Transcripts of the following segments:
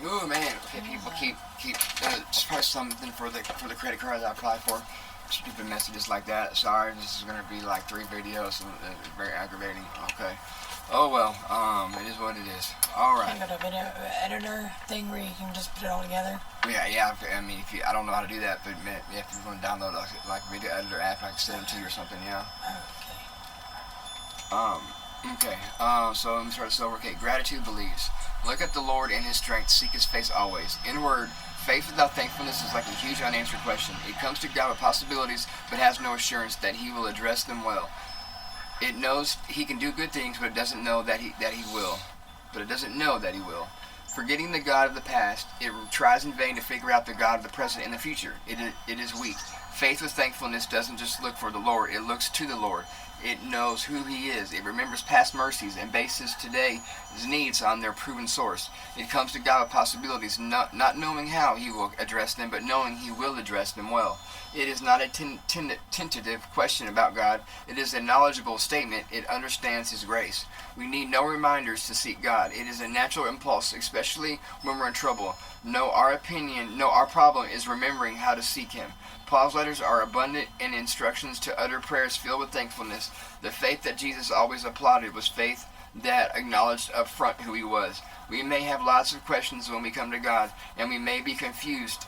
Ooh man, okay, people keep it's probably something for the credit card that I apply for. Stupid messages like that. Sorry, this is gonna be like 3 videos, and very aggravating. Okay. Oh well, it is what it is. All right. You got a video editor thing where you can just put it all together. Yeah. I mean, I don't know how to do that, but if you want to download like a video editor app, I can send it to you or something. Yeah. Okay. Okay. So let me start this over. Okay. Gratitude believes. Look at the Lord in His strength. Seek His face always. In word, faith without thankfulness is like a huge unanswered question. It comes to God with possibilities, but has no assurance that He will address them well. It knows He can do good things, but it doesn't know that He will. But it doesn't know that He will. Forgetting the God of the past, it tries in vain to figure out the God of the present and the future. It is weak. Faith with thankfulness doesn't just look for the Lord, it looks to the Lord. It knows who He is. It remembers past mercies and bases today's needs on their proven source. It comes to God with possibilities, not knowing how He will address them, but knowing He will address them well. It is not a tentative question about God. It is a knowledgeable statement. It understands His grace. We need no reminders to seek God. It is a natural impulse, especially when we're in trouble. Our problem is remembering how to seek Him. Paul's letters are abundant in instructions to utter prayers filled with thankfulness. The faith that Jesus always applauded was faith that acknowledged up front who He was. We may have lots of questions when we come to God, and we may be confused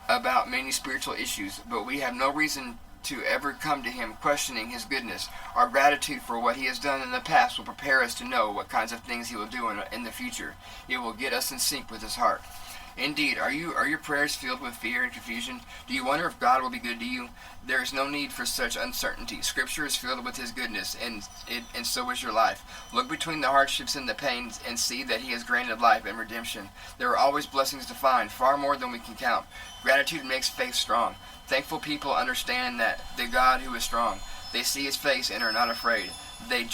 about many spiritual issues, but we have no reason to ever come to Him questioning His goodness. Our gratitude for what He has done in the past will prepare us to know what kinds of things He will do in the future. It will get us in sync with His heart. Indeed, are your prayers filled with fear and confusion? Do you wonder if God will be good to you? There is no need for such uncertainty. Scripture is filled with His goodness, and so is your life. Look between the hardships and the pains and see that He has granted life and redemption. There are always blessings to find, far more than we can count. Gratitude makes faith strong. Thankful people understand that the God who is strong. They see His face and are not afraid. They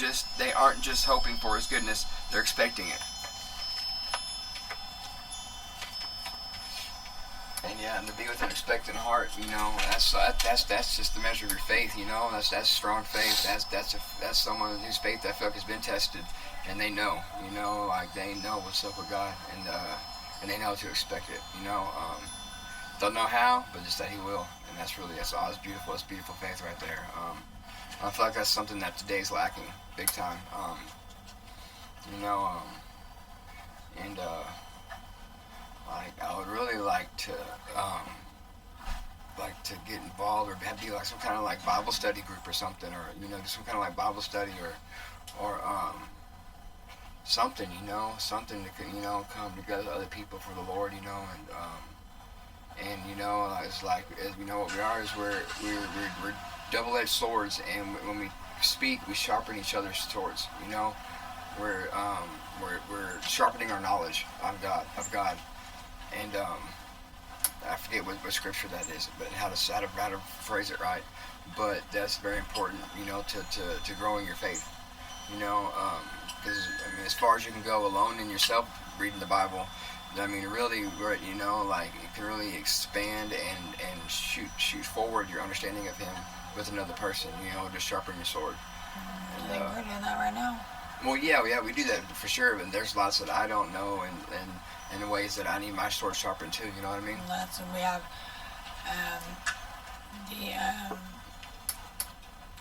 aren't just hoping for His goodness, they're expecting it. And to be with an expectant heart, that's just the measure of your faith, that's strong faith. That's someone whose faith I feel like has been tested, and they know, they know what's up with God, and they know to expect it, Don't know how, but just that He will, and that's all. It's beautiful. It's beautiful faith right there. I feel like that's something that today's lacking big time, I would really like to get involved or be like some kind of like Bible study group or something, or do some kind of like Bible study or something, something that come together other people for the Lord, and it's like what we are is we're double-edged swords, and when we speak, we sharpen each other's swords. We're sharpening our knowledge of God. And I forget what scripture that is, but how to phrase it right. But that's very important, to growing your faith. Because as far as you can go alone in yourself, reading the Bible, really, it can really expand and shoot forward your understanding of Him with another person. Just sharpen your sword. I think we're doing that right now. Well, yeah, we do that for sure. But there's lots that I don't know, and in ways that I need my sword sharpened too. You know what I mean? That's when we have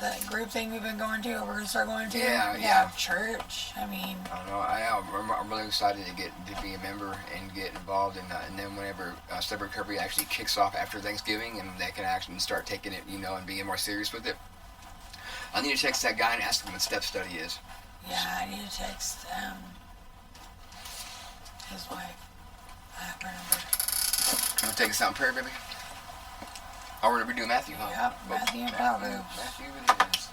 the group thing we've been going to. We're gonna start going to. Yeah. Church. I mean. I don't know. I'm really excited to be a member and get involved in that. And then whenever Step Recovery actually kicks off after Thanksgiving, and they can actually start taking it, and being more serious with it. I need to text that guy and ask him what Step Study is. Yeah, I need to text his wife. I have her number. Can we take us out in prayer, baby? Oh, we're doing Matthew, huh? Yep, Matthew and Proverbs. Matthew it is.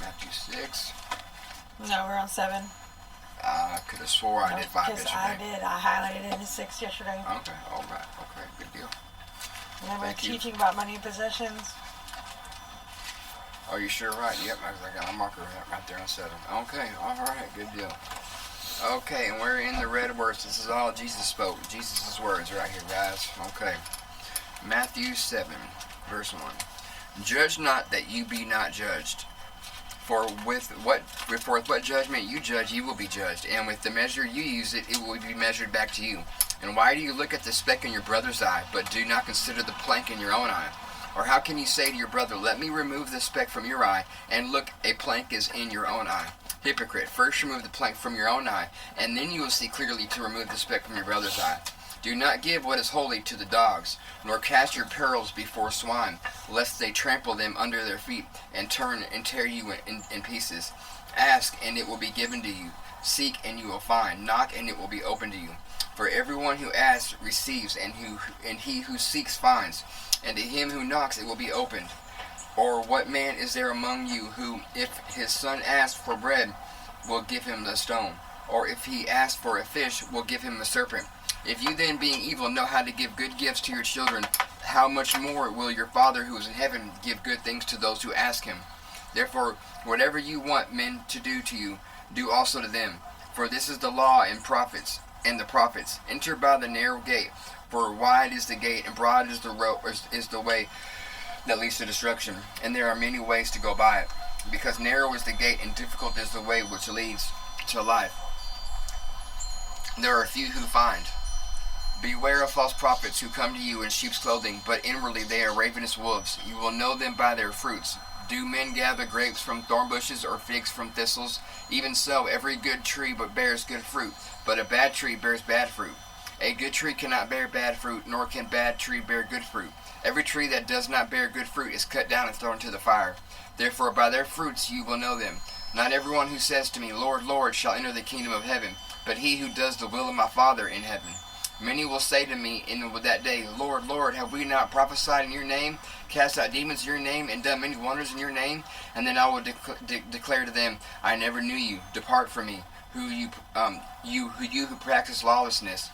Matthew 6. No, we're on 7. I could have swore I did 5 yesterday. I did. I highlighted it in 6 yesterday. Okay, all right. Okay, good deal. Remember teaching about money and possessions? Oh, you sure right. Yep, I got a marker right there on 7. Okay, all right, good deal. Okay, and we're in the red words. This is all Jesus spoke. Jesus' words right here, guys. Okay. Matthew 7. Verse 1. Judge not that you be not judged. For with what judgment you judge, you will be judged. And with the measure you use, it will be measured back to you. And why do you look at the speck in your brother's eye, but do not consider the plank in your own eye? Or how can you say to your brother, let me remove the speck from your eye, and look, a plank is in your own eye? Hypocrite, first remove the plank from your own eye, and then you will see clearly to remove the speck from your brother's eye. Do not give what is holy to the dogs, nor cast your pearls before swine, lest they trample them under their feet, and turn and tear you in pieces. Ask, and it will be given to you. Seek, and you will find. Knock, and it will be opened to you. For everyone who asks receives, and he who seeks finds, and to him who knocks it will be opened. Or what man is there among you who, if his son asks for bread, will give him a stone? Or if he asks for a fish, will give him a serpent? If you then, being evil, know how to give good gifts to your children, how much more will your Father who is in heaven give good things to those who ask him? Therefore, whatever you want men to do to you, do also to them. For this is the law and the prophets. Enter by the narrow gate, for wide is the gate, and broad is the road, is the way that leads to destruction, and there are many ways to go by it. Because narrow is the gate, and difficult is the way which leads to life. There are few who find. Beware of false prophets who come to you in sheep's clothing, but inwardly they are ravenous wolves. You will know them by their fruits. Do men gather grapes from thorn bushes, or figs from thistles? Even so, every good tree bears good fruit, but a bad tree bears bad fruit. A good tree cannot bear bad fruit, nor can bad tree bear good fruit. Every tree that does not bear good fruit is cut down and thrown into the fire. Therefore by their fruits you will know them. Not everyone who says to me, Lord, Lord, shall enter the kingdom of heaven, but he who does the will of my Father in heaven. Many will say to me in that day, Lord, Lord, have we not prophesied in your name, cast out demons in your name, and done many wonders in your name? And then I will declare to them, I never knew you. Depart from me, you who practice lawlessness.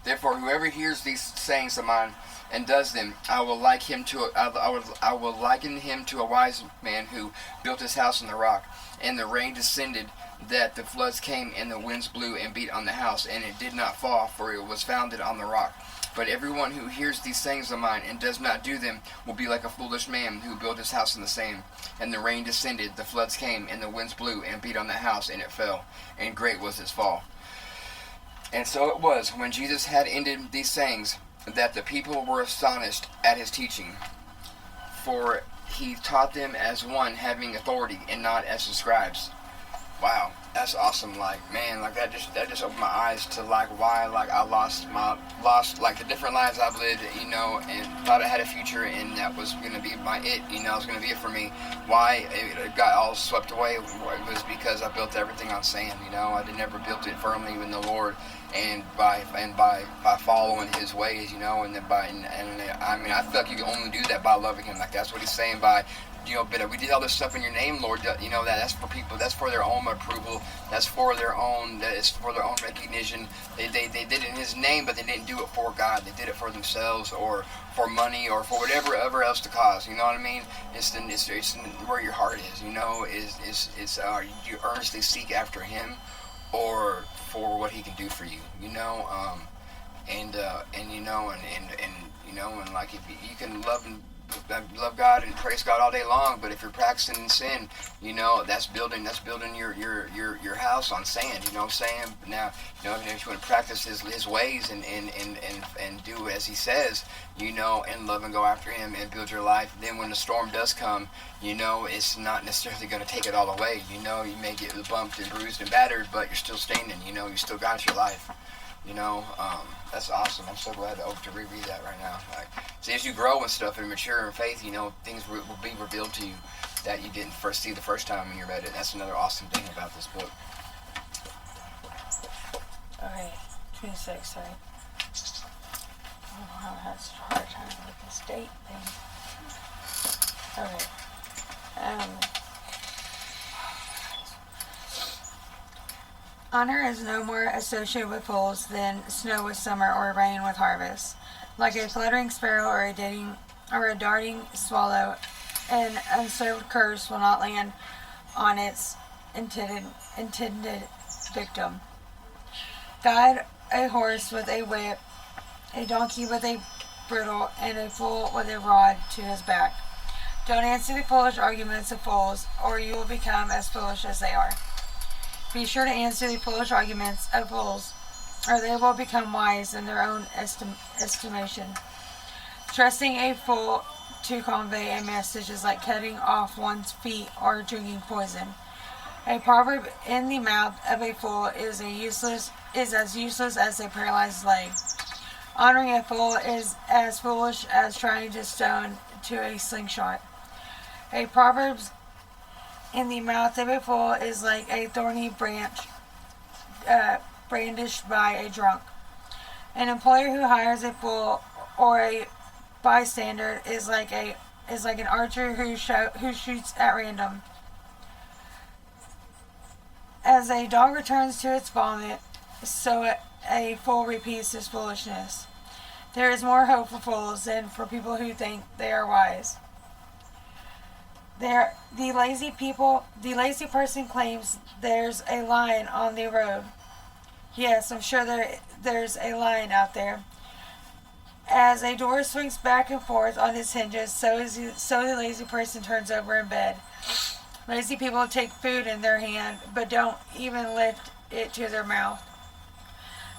Therefore, whoever hears these sayings of mine and does them, I will liken him to a wise man who built his house on the rock. And the rain descended, that the floods came, and the winds blew and beat on the house, and it did not fall, for it was founded on the rock. But everyone who hears these sayings of mine and does not do them will be like a foolish man who built his house on the sand. And the rain descended, the floods came, and the winds blew and beat on the house, and it fell, and great was its fall. And so it was, when Jesus had ended these sayings, that the people were astonished at his teaching. For he taught them as one having authority, and not as the scribes. Wow, that's awesome. Like, man, like that just opened my eyes to like why like I lost like the different lives I've lived, you know, and thought I had a future, and that was gonna be it was gonna be it for me. Why it got all swept away was because I built everything on sand, you know. I never built it firmly in the Lord, and by following his ways, you know, and I mean I feel like you can only do that by loving him. Like that's what he's saying by, you know, but we did all this stuff in your name, Lord. You know that's for people. That's for their own approval. That's for their own. That is for their own recognition. They did it in His name, but they didn't do it for God. They did it for themselves, or for money, or for whatever else to cause. You know what I mean? It's where your heart is. You know, you earnestly seek after Him, or for what He can do for you. You know, and you know, and you know, and like if you can love God and praise God all day long, but if you're practicing sin, you know, that's building your house on sand. You know what I'm saying? Now, you know, if you want to practice his ways and do as he says, you know, and love and go after him and build your life, then when the storm does come, you know, it's not necessarily going to take it all away. You know, you may get bumped and bruised and battered, but you're still standing. You know, you still got your life. You know, that's awesome. I'm so glad to reread that right now. Like, see, as you grow and stuff and mature in faith, you know, things will be revealed to you that you didn't first see the first time when you read it. That's another awesome thing about this book. Okay, 26, sorry. Oh, I had such a hard time with this date thing. Okay. Honor is no more associated with fools than snow with summer or rain with harvest. Like a fluttering sparrow or a darting swallow, an unserved curse will not land on its intended victim. Guide a horse with a whip, a donkey with a brittle, and a fool with a rod to his back. Don't answer the foolish arguments of fools, or you will become as foolish as they are. Be sure to answer the foolish arguments of fools, or they will become wise in their own estimation. Trusting a fool to convey a message is like cutting off one's feet or drinking poison. A proverb in the mouth of a fool is as useless as a paralyzed leg. Honoring a fool is as foolish as trying to stone to a slingshot. A proverb in the mouth of a fool is like a thorny branch brandished by a drunk. An employer who hires a fool or a bystander is like an archer who shoots at random. As a dog returns to its vomit, so a fool repeats his foolishness. There is more hope for fools than for people who think they are wise. The lazy person claims there's a lion on the road. Yes, I'm sure there's a lion out there. As a door swings back and forth on its hinges, so the lazy person turns over in bed. Lazy people take food in their hand, but don't even lift it to their mouth.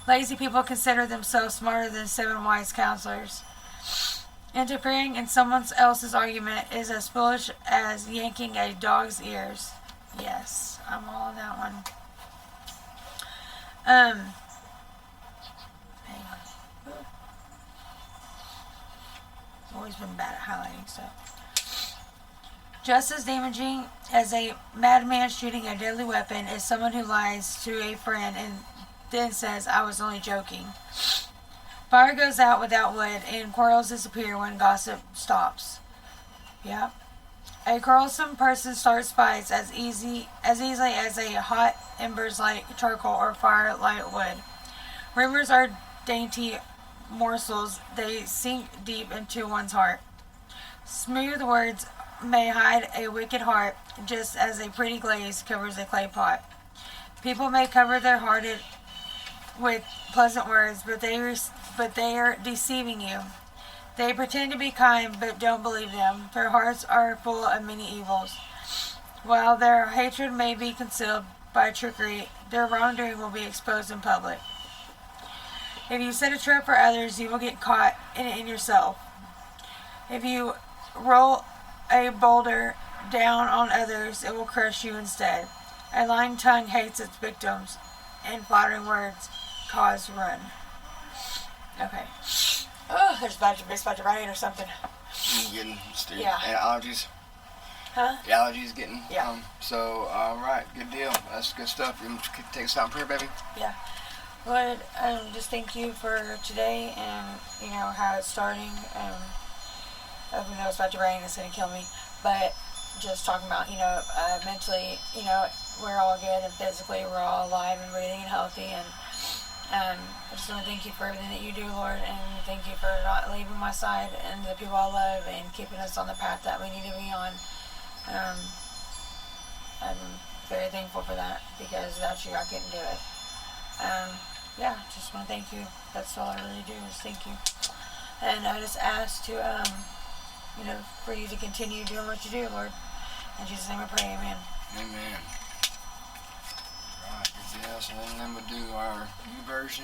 Lazy people consider themselves smarter than 7 wise counselors. Interfering in someone else's argument is as foolish as yanking a dog's ears. Yes, I'm all on that one. Hang on. Always been bad at highlighting stuff. Just as damaging as a madman shooting a deadly weapon is someone who lies to a friend and then says, "I was only joking." Fire goes out without wood, and quarrels disappear when gossip stops. Yeah. A quarrelsome person starts fights as easily as a hot embers light charcoal or fire light wood. Rumors are dainty morsels; they sink deep into one's heart. Smooth words may hide a wicked heart, just as a pretty glaze covers a clay pot. People may cover their heart with pleasant words, but they are deceiving you. They pretend to be kind, but don't believe them. Their hearts are full of many evils. While their hatred may be concealed by trickery, their wrongdoing will be exposed in public. If you set a trap for others, you will get caught in it yourself. If you roll a boulder down on others, it will crush you instead. A lying tongue hates its victims, and flattering words cause ruin. Okay. Oh, it's about to rain or something. Getting stupid. Yeah. And allergies. Huh? The allergies getting. Yeah. So, all right, good deal. That's good stuff. You want to take us out in prayer, baby? Yeah. Lord, just thank you for today and, how it's starting. Even though it's about to rain, it's going to kill me. But just talking about, mentally, we're all good, and physically we're all alive and breathing and healthy. And I just want to thank you for everything that you do, Lord, and thank you for not leaving my side and the people I love and keeping us on the path that we need to be on. I'm very thankful for that, because without you I couldn't do it. Just want to thank you. That's all I really do is thank you. And I just ask to, for you to continue doing what you do, Lord. In Jesus' name I pray, amen. Amen. Right, good deal. So then we'll do our new version.